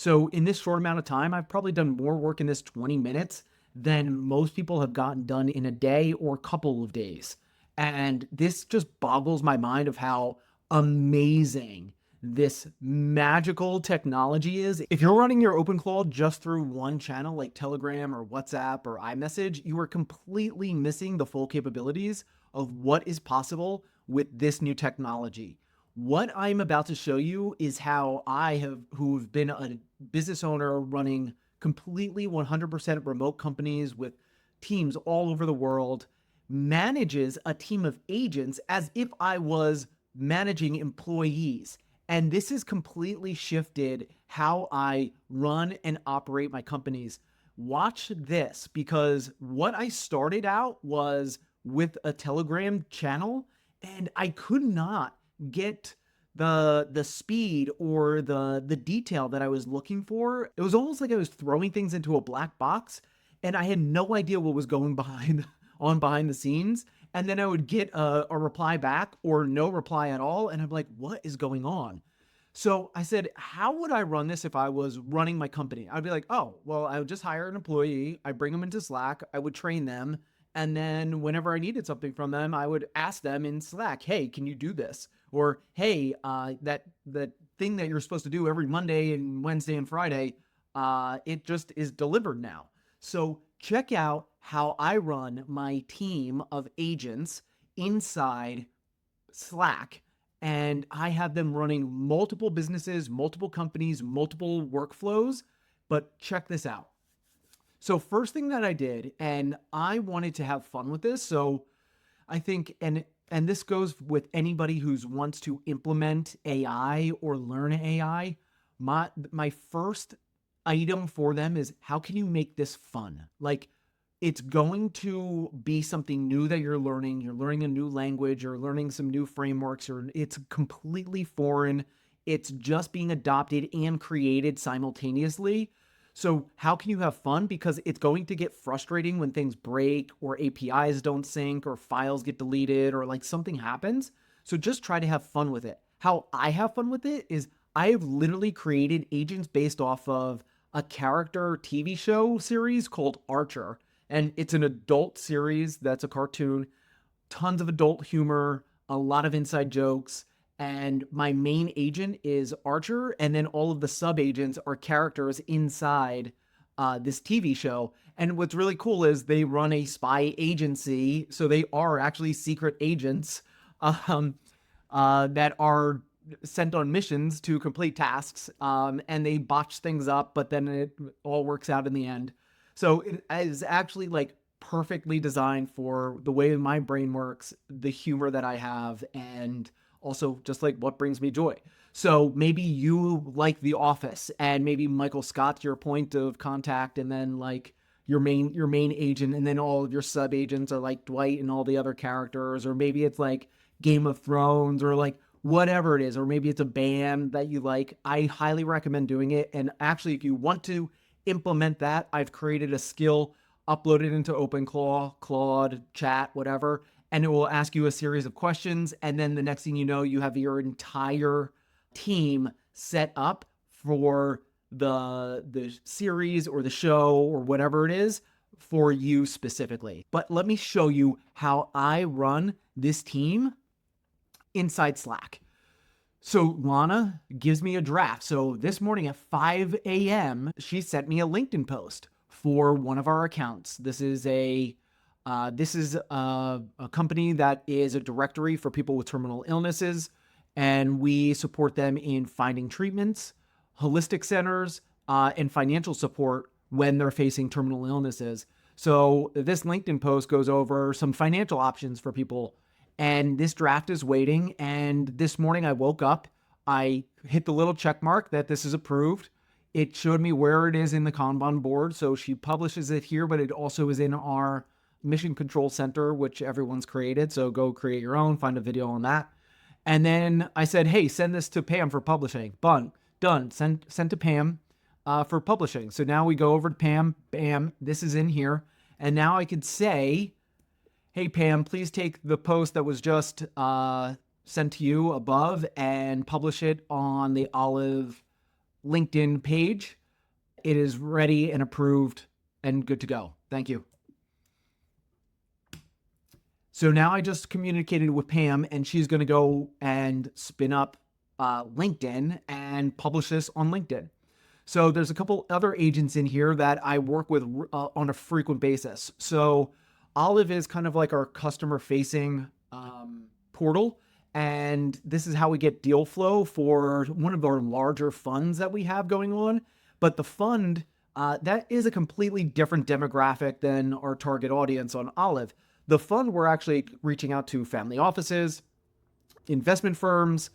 So in this short amount of time, I've probably done more work in this 20 minutes than most people have gotten done in a day or a couple of days. And this just boggles my mind of how amazing this magical technology is. If you're running your OpenClaw just through one channel like Telegram or WhatsApp or iMessage, you are completely missing the full capabilities of what is possible with this new technology. What I'm about to show you is how who've been a business owner running completely 100% remote companies with teams all over the world, manages a team of agents as if I was managing employees. And this has completely shifted how I run and operate my companies. Watch this, because what I started out was with a Telegram channel, and I could not get the speed or the detail that I was looking for. It was almost like I was throwing things into a black box, and I had no idea what was going behind the scenes. And then I would get a reply back or no reply at all, and I'm like, what is going on? So I said, how would I run this if I was running my company? I'd be like, oh, well, I would just hire an employee. I bring them into Slack. I would train them. And then whenever I needed something from them, I would ask them in Slack, hey, can you do this? Or, hey, that thing that you're supposed to do every Monday and Wednesday and Friday, it just is delivered now. So check out how I run my team of agents inside Slack, and I have them running multiple businesses, multiple companies, multiple workflows. But check this out. So first thing that I did, and I wanted to have fun with this. So I think, and this goes with anybody who wants to implement AI or learn AI. My first item for them is, how can you make this fun? Like, it's going to be something new that you're learning. You're learning a new language, you're learning some new frameworks, or it's completely foreign. It's just being adopted and created simultaneously. So how can you have fun? Because it's going to get frustrating when things break or APIs don't sync or files get deleted or like something happens. So just try to have fun with it. How I have fun with it is I have literally created agents based off of a character TV show series called Archer. And it's an adult series that's a cartoon, tons of adult humor, a lot of inside jokes. And my main agent is Archer, and then all of the sub agents are characters inside this TV show. And what's really cool is they run a spy agency, so they are actually secret agents um, that are sent on missions to complete tasks, and they botch things up, but then it all works out in the end. So it is actually like perfectly designed for the way my brain works, the humor that I have, and also just like what brings me joy. So maybe you like The Office, and maybe Michael Scott's your point of contact, and then like your main agent, and then all of your sub agents are like Dwight and all the other characters, or maybe it's like Game of Thrones, or like whatever it is, or maybe it's a band that you like. I highly recommend doing it. And actually, if you want to implement that, I've created a skill, upload it into OpenClaw, Claude, Chat, whatever, and it will ask you a series of questions. And then the next thing you know, you have your entire team set up for the series or the show or whatever it is for you specifically. But let me show you how I run this team inside Slack. So Lana gives me a draft. So this morning at 5 a.m., she sent me a LinkedIn post for one of our accounts. This is a company that is a directory for people with terminal illnesses, and we support them in finding treatments, holistic centers, and financial support when they're facing terminal illnesses. So this LinkedIn post goes over some financial options for people, and this draft is waiting. And this morning I woke up, I hit the little check mark that this is approved. It showed me where it is in the Kanban board. So she publishes it here, but it also is in our Mission Control Center, which everyone's created. So go create your own, find a video on that. And then I said, hey, send this to Pam for publishing. Done. Send to Pam for publishing. So now we go over to Pam. Bam, this is in here. And now I could say, hey, Pam, please take the post that was just sent to you above and publish it on the Olive LinkedIn page. It is ready and approved and good to go. Thank you. So now I just communicated with Pam, and she's going to go and spin up LinkedIn and publish this on LinkedIn. So there's a couple other agents in here that I work with on a frequent basis. So Olive is kind of like our customer facing portal. And this is how we get deal flow for one of our larger funds that we have going on. But the fund, that is a completely different demographic than our target audience on Olive. The fund, we're actually reaching out to family offices, investment firms,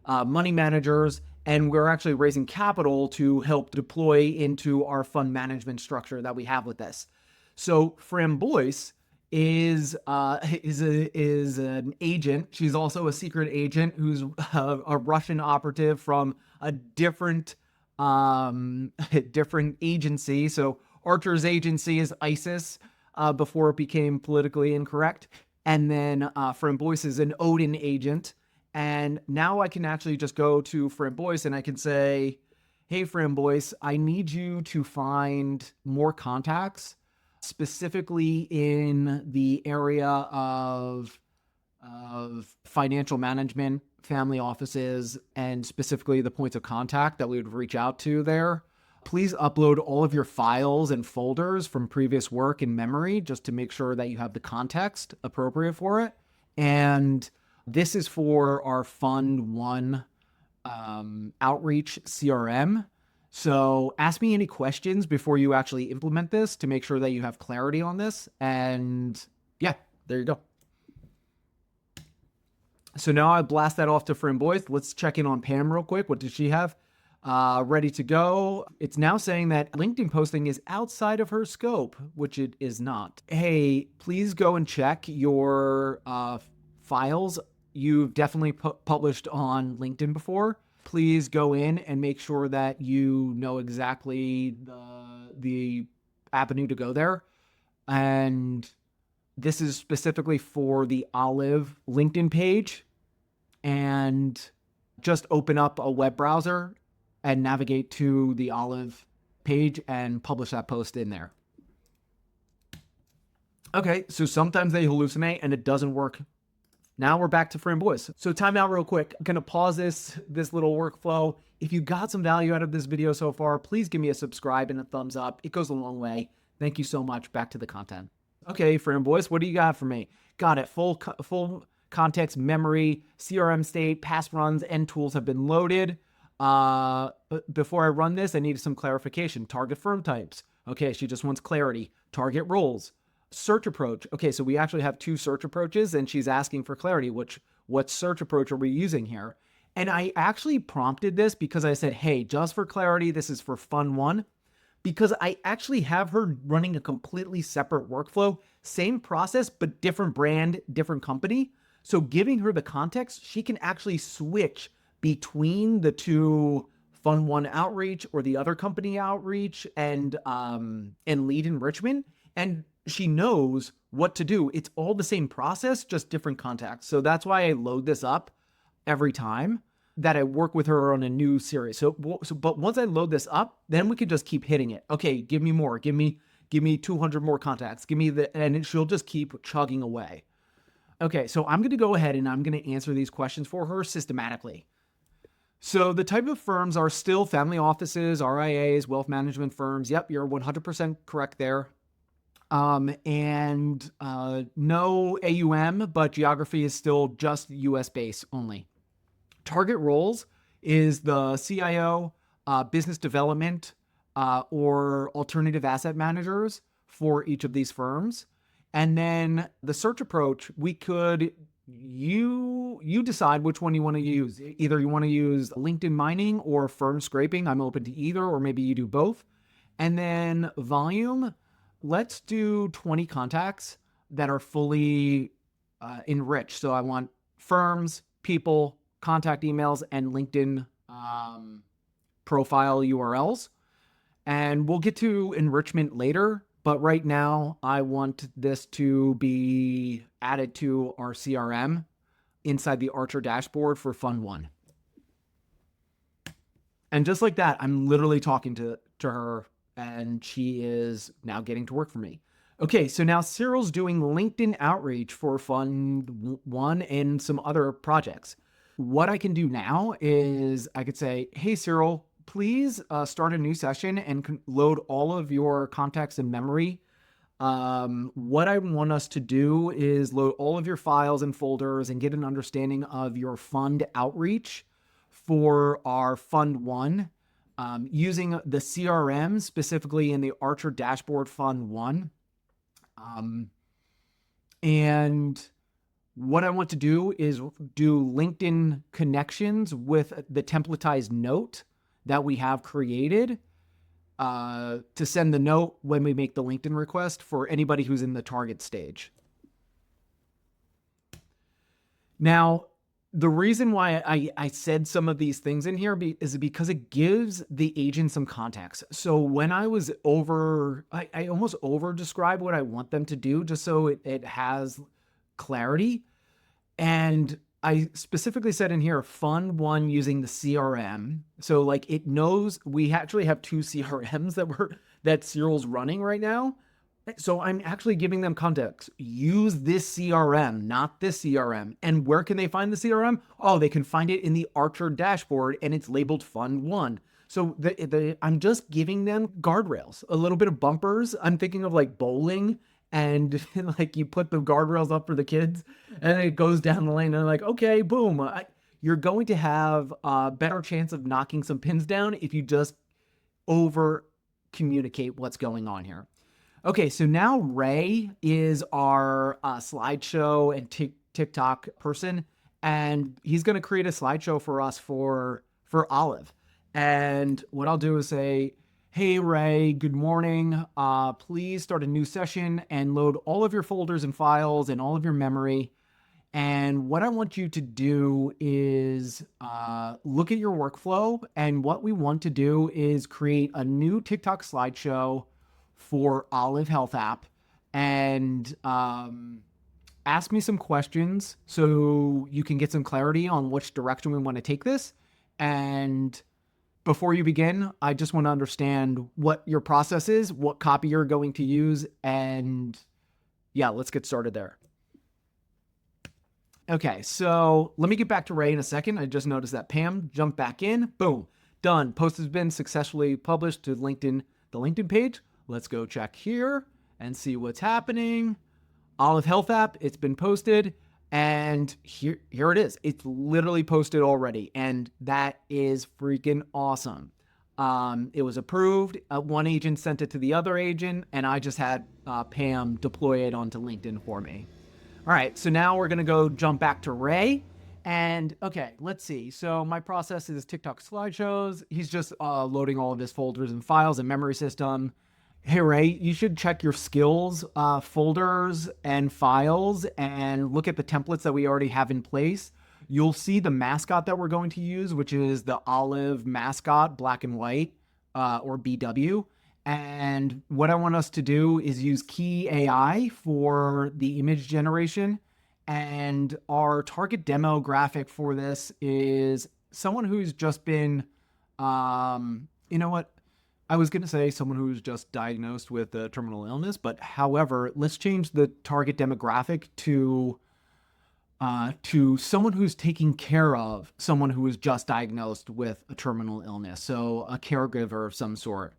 money managers, and we're actually raising capital to help deploy into our fund management structure that we have with this. So Framboise is an agent. She's also a secret agent who's a Russian operative from a different agency. So Archer's agency is ISIS before it became politically incorrect. And then Framboise is an Odin agent. And now I can actually just go to Framboise and I can say, hey, Framboise, I need you to find more contacts, specifically in the area of financial management, family offices, and specifically the points of contact that we would reach out to there. Please upload all of your files and folders from previous work in memory just to make sure that you have the context appropriate for it. And this is for our Fund 1 outreach CRM. So ask me any questions before you actually implement this to make sure that you have clarity on this. And yeah, there you go. So now I blast that off to Framboise. Let's check in on Pam real quick. What does she have? Ready to go. It's now saying that LinkedIn posting is outside of her scope, which it is not. Hey, please go and check your files. You've definitely published on LinkedIn before. Please go in and make sure that you know exactly the avenue to go there. And this is specifically for the Olive LinkedIn page. And just open up a web browser and navigate to the Olive page and publish that post in there. Okay, so sometimes they hallucinate and it doesn't work. Now we're back to Framboise. So time out real quick. I'm gonna pause this little workflow. If you got some value out of this video so far, please give me a subscribe and a thumbs up. It goes a long way. Thank you so much. Back to the content. Okay, Framboise, what do you got for me? Got it. Full context, memory, CRM state, past runs, and tools have been loaded. Before I run this, I need some clarification. Target firm types. Okay, she just wants clarity. Target roles. Search approach. Okay, so we actually have two search approaches and she's asking for clarity. What search approach are we using here? And I actually prompted this because I said, hey, just for clarity, this is for Fund 1. Because I actually have her running a completely separate workflow, same process, but different brand, different company. So giving her the context, she can actually switch between the two Fund 1 outreach or the other company outreach and lead enrichment. And she knows what to do. It's all the same process, just different contacts. So that's why I load this up every time that I work with her on a new series. But once I load this up, then we can just keep hitting it. Okay, give me more. Give me 200 more contacts. And she'll just keep chugging away. Okay, so I'm going to go ahead and I'm going to answer these questions for her systematically. So the type of firms are still family offices, RIAs, wealth management firms. Yep, you're 100% correct there. No AUM, but geography is still just US based only. Target roles is the CIO, business development, or alternative asset managers for each of these firms. And then the search approach, you decide which one you want to use. Either you want to use LinkedIn mining or firm scraping. I'm open to either, or maybe you do both. And then volume, let's do 20 contacts that are fully enriched. So I want firms, people, contact emails, and LinkedIn profile URLs. And we'll get to enrichment later, but right now I want this to be added to our CRM inside the Archer dashboard for Fund 1. And just like that, I'm literally talking to her, and she is now getting to work for me. Okay, so now Cyril's doing LinkedIn outreach for Fund One and some other projects. What I can do now is I could say, hey, Cyril, please start a new session and load all of your contacts in memory. What I want us to do is load all of your files and folders and get an understanding of your fund outreach for our Fund One, using the CRM, specifically in the Archer Dashboard Fund One. And what I want to do is do LinkedIn connections with the templatized note that we have created, to send the note when we make the LinkedIn request for anybody who's in the target stage. Now, the reason why I said some of these things in here is because it gives the agent some context. So when I was I almost over describe what I want them to do just so it has clarity. And I specifically said in here, Fund One using the CRM. So like it knows we actually have two CRMs that Cyril's running right now. So I'm actually giving them context. Use this CRM, not this CRM. And where can they find the CRM? Oh, they can find it in the Archer dashboard, and it's labeled Fund One. So I'm just giving them guardrails, a little bit of bumpers. I'm thinking of like bowling, and like you put the guardrails up for the kids, and it goes down the lane, and I'm like, okay, boom. You're going to have a better chance of knocking some pins down if you just over communicate what's going on here. Okay, so now Ray is our slideshow and TikTok person, and he's going to create a slideshow for us for Olive. And what I'll do is say, hey, Ray, good morning. Please start a new session and load all of your folders and files and all of your memory. And what I want you to do is look at your workflow. And what we want to do is create a new TikTok slideshow for Olive Health app, and ask me some questions so you can get some clarity on which direction we want to take this. And before you begin, I just want to understand what your process is, what copy you're going to use, and yeah, let's get started there. Okay, so let me get back to Ray in a second. I just noticed that Pam jumped back in. Boom, done. Post has been successfully published to LinkedIn, the LinkedIn page. Let's go check here and see what's happening. Olive Health app, it's been posted, and here it is. It's literally posted already, and that is freaking awesome. It was approved. One agent sent it to the other agent, and I just had Pam deploy it onto LinkedIn for me. All right, so now we're gonna go jump back to Ray. And okay, let's see. So my process is TikTok slideshows. He's just loading all of his folders and files and memory system. Hey, Ray, you should check your skills folders and files and look at the templates that we already have in place. You'll see the mascot that we're going to use, which is the Olive mascot, black and white, or BW. And what I want us to do is use Key AI for the image generation. And our target demographic for this is someone who's just been, you know what? I was going to say someone who's just diagnosed with a terminal illness, but however, let's change the target demographic to someone who's taking care of someone who is just diagnosed with a terminal illness. So a caregiver of some sort.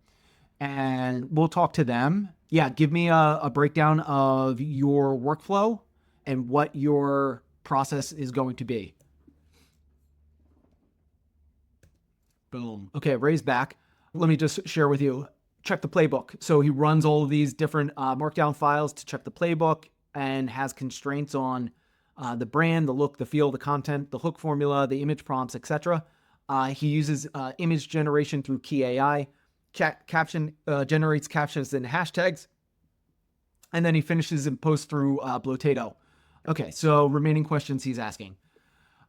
And we'll talk to them. Yeah, give me a breakdown of your workflow and what your process is going to be. Boom. Okay, Ray's back. Let me just share with you, check the playbook. So he runs all of these different markdown files to check the playbook and has constraints on the brand, the look, the feel, the content, the hook formula, the image prompts, etc. He uses image generation through Key AI, caption generates captions and hashtags, and then he finishes and posts through Blotato. Okay, so remaining questions he's asking.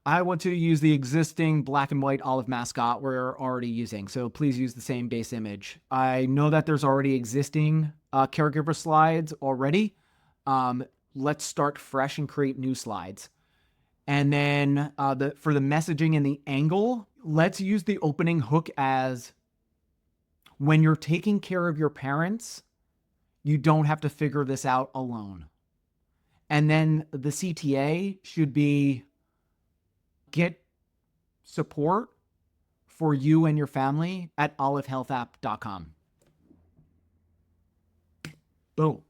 I want to use the existing black and white Olive mascot we're already using, so please use the same base image. I know that there's already existing caregiver slides already. Let's start fresh and create new slides. And then for the messaging and the angle, let's use the opening hook as when you're taking care of your parents, you don't have to figure this out alone. And then the CTA should be get support for you and your family at olivehealthapp.com. Boom.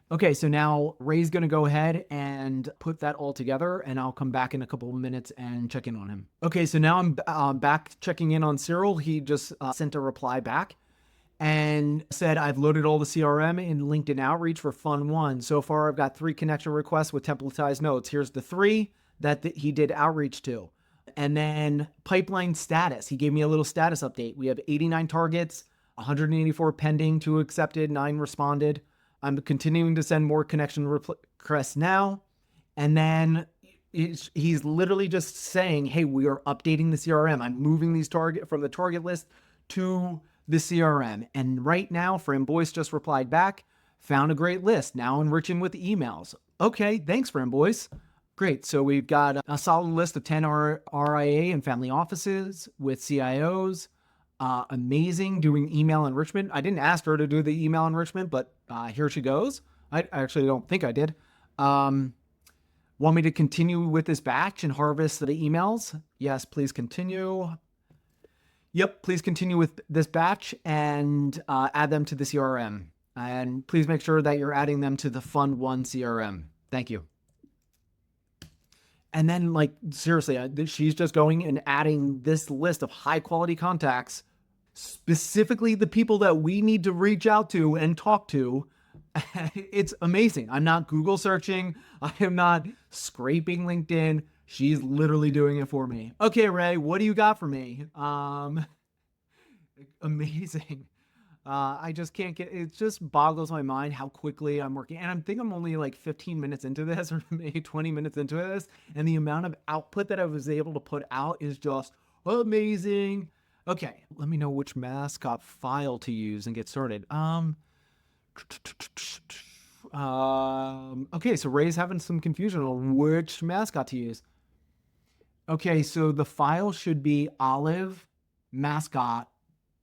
Okay, so now Ray's going to go ahead and put that all together, and I'll come back in a couple of minutes and check in on him. Okay, so now I'm back checking in on Cyril. He just sent a reply back and said, I've loaded all the CRM in LinkedIn Outreach for Fund 1. So far, I've got 3 connection requests with templatized notes. Here's the 3 that he did outreach to. And then pipeline status. He gave me a little status update. We have 89 targets, 184 pending, 2 accepted, 9 responded. I'm continuing to send more connection requests now. And then he's literally just saying, hey, we are updating the CRM. I'm moving these from the target list to the CRM. And right now, Framboise just replied back, found a great list, now enriching with emails. Okay, thanks, Framboise. Great. So we've got a solid list of 10 RIA and family offices with CIOs. Amazing, doing email enrichment. I didn't ask her to do the email enrichment, but here she goes. I actually don't think I did. Want me to continue with this batch and harvest the emails? Yes, please continue. Yep, please continue with this batch and add them to the CRM. And please make sure that you're adding them to the Fund 1 CRM. Thank you. And then, like, seriously, she's just going and adding this list of high quality contacts, specifically the people that we need to reach out to and talk to. It's amazing. I'm not Google searching. I am not scraping LinkedIn. She's literally doing it for me. Okay, Ray, what do you got for me? Amazing. I just can't it just boggles my mind how quickly I'm working. And I think I'm only like 15 minutes into this or maybe 20 minutes into this. And the amount of output that I was able to put out is just amazing. Okay, let me know which mascot file to use and get started. Okay, so Ray's having some confusion on which mascot to use. Okay, so the file should be olive mascot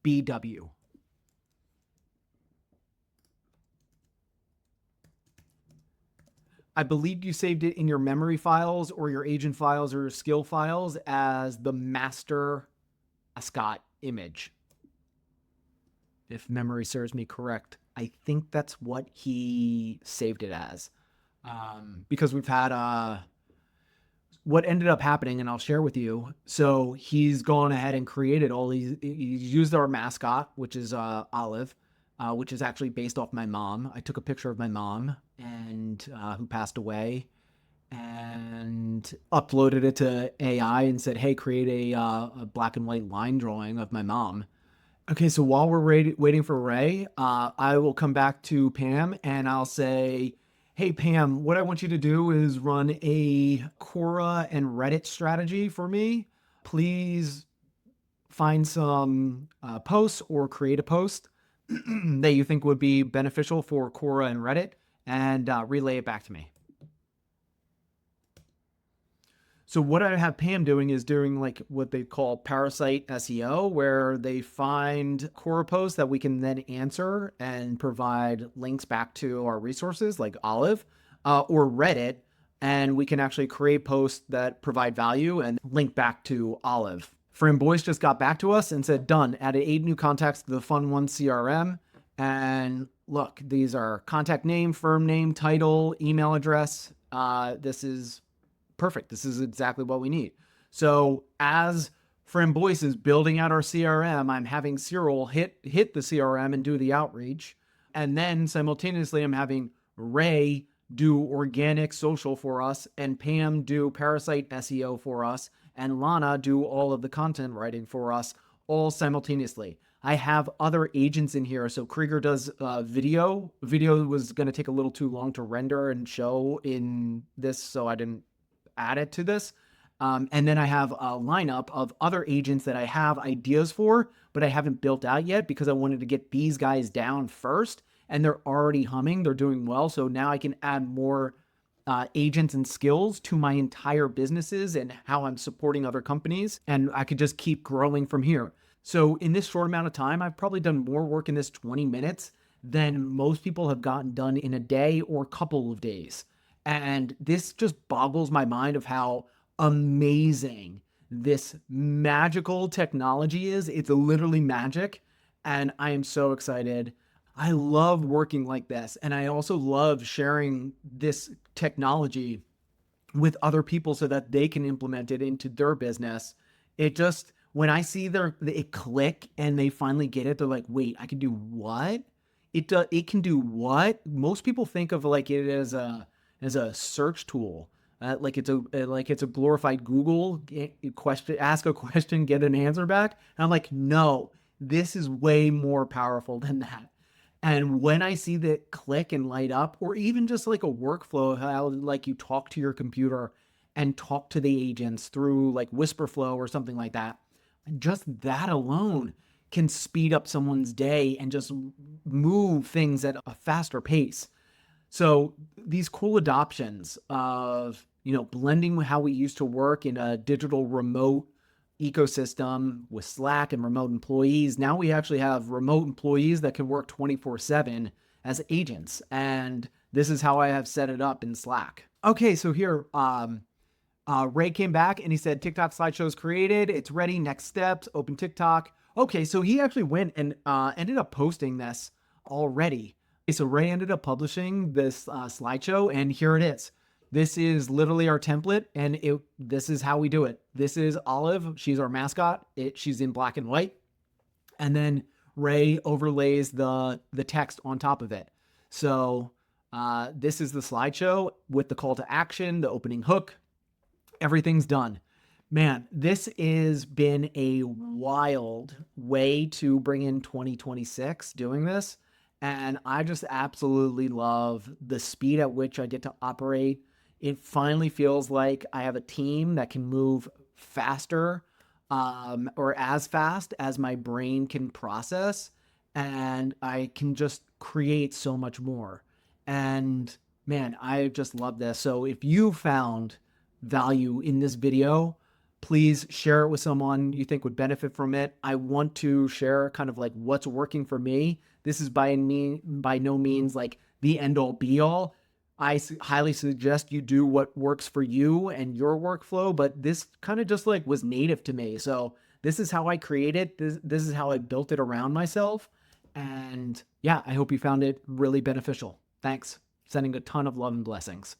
BW. I believe you saved it in your memory files or your agent files or your skill files as the master mascot image. If memory serves me correct, I think that's what he saved it as. Because we've had what ended up happening, and I'll share with you. So he's gone ahead and created all these. He's used our mascot, which is Olive, which is actually based off my mom. I took a picture of my mom and who passed away, and uploaded it to AI and said, hey, create a black and white line drawing of my mom. Okay, so while we're waiting for Ray, I will come back to Pam and I'll say, hey, Pam, what I want you to do is run a Quora and Reddit strategy for me. Please find some posts or create a post that you think would be beneficial for Quora and Reddit and relay it back to me. So what I have Pam doing is doing like what they call parasite SEO, where they find Quora posts that we can then answer and provide links back to our resources like Olive or Reddit. And we can actually create posts that provide value and link back to Olive. Framboise just got back to us and said, done, added 8 new contacts to the Fund 1 CRM. And look, these are contact name, firm name, title, email address. This is perfect. This is exactly what we need. So as Framboise is building out our CRM, I'm having Cyril hit the CRM and do the outreach. And then simultaneously, I'm having Ray do organic social for us and Pam do parasite SEO for us and Lana do all of the content writing for us all simultaneously. I have other agents in here. So Krieger does video. Video was going to take a little too long to render and show in this, so I didn't add it to this. And then I have a lineup of other agents that I have ideas for, but I haven't built out yet because I wanted to get these guys down first. And they're already humming. They're doing well. So now I can add more agents and skills to my entire businesses and how I'm supporting other companies. And I could just keep growing from here. So in this short amount of time, I've probably done more work in this 20 minutes than most people have gotten done in a day or couple of days. And this just boggles my mind of how amazing this magical technology is. It's literally magic. And I am so excited. I love working like this. And I also love sharing this technology with other people so that they can implement it into their business. It just, when I see it click and they finally get it, they're like, wait, I can do what? It can do what? Most people think of like it as a search tool. Like it's a glorified Google question, ask a question, get an answer back. And I'm like, no, this is way more powerful than that. And when I see that click and light up, or even just like a workflow, how like you talk to your computer and talk to the agents through like Whisperflow or something like that, just that alone can speed up someone's day and just move things at a faster pace. So these cool adoptions of, blending with how we used to work in a digital remote ecosystem with Slack and remote employees. Now we actually have remote employees that can work 24/7 as agents. And this is how I have set it up in Slack. Okay, so here, Ray came back and he said, TikTok slideshow is created. It's ready. Next steps, open TikTok. Okay, so he actually went and ended up posting this already. Okay, so Ray ended up publishing this slideshow, and here it is. This is literally our template, and this is how we do it. This is Olive. She's our mascot. She's in black and white. And then Ray overlays the text on top of it. So this is the slideshow with the call to action, the opening hook. Everything's done. Man, this has been a wild way to bring in 2026 doing this. And I just absolutely love the speed at which I get to operate. It finally feels like I have a team that can move faster, or as fast as my brain can process. And I can just create so much more. And man, I just love this. So if you found value in this video, please share it with someone you think would benefit from it. I want to share kind of like what's working for me. This is by no means like the end all be all. I highly suggest you do what works for you and your workflow, but this kind of just like was native to me. So this is how I created. This is how I built it around myself. And yeah, I hope you found it really beneficial. Thanks. Sending a ton of love and blessings.